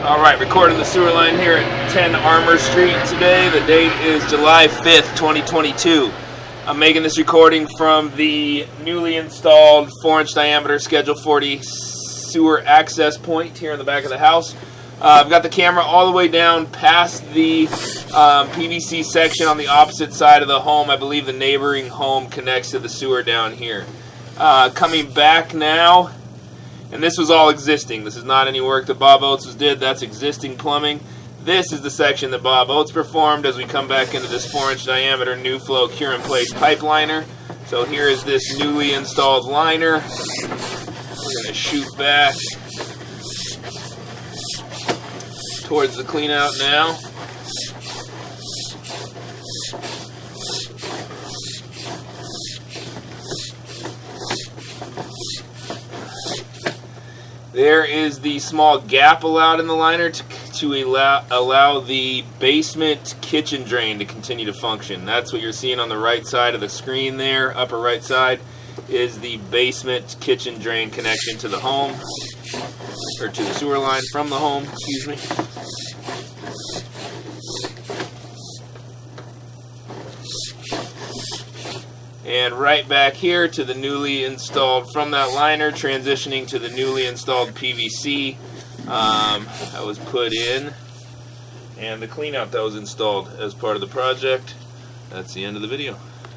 Alright, recording the sewer line here at 10 Armour Street today. The date is July 5th, 2022. I'm making this recording from the newly installed 4-inch diameter Schedule 40 sewer access point here in the back of the house. I've got the camera all the way down past the PVC section on the opposite side of the home. I believe the neighboring home connects to the sewer down here. Coming back now. And this was all existing. This is not any work that Bob Oates did. That's existing plumbing. This is the section that Bob Oates performed as we come back into this 4-inch diameter new flow cure-in-place pipe liner. So here is this newly installed liner. We're going to shoot back towards the clean-out now. There is the small gap allowed in the liner to allow the basement kitchen drain to continue to function. That's what you're seeing on the right side of the screen there. Upper right side is the basement kitchen drain connection to the home, or to the sewer line from the home, excuse me. And right back here to the newly installed, from that liner, transitioning to the newly installed PVC that was put in, and the cleanout that was installed as part of the project. That's the end of the video.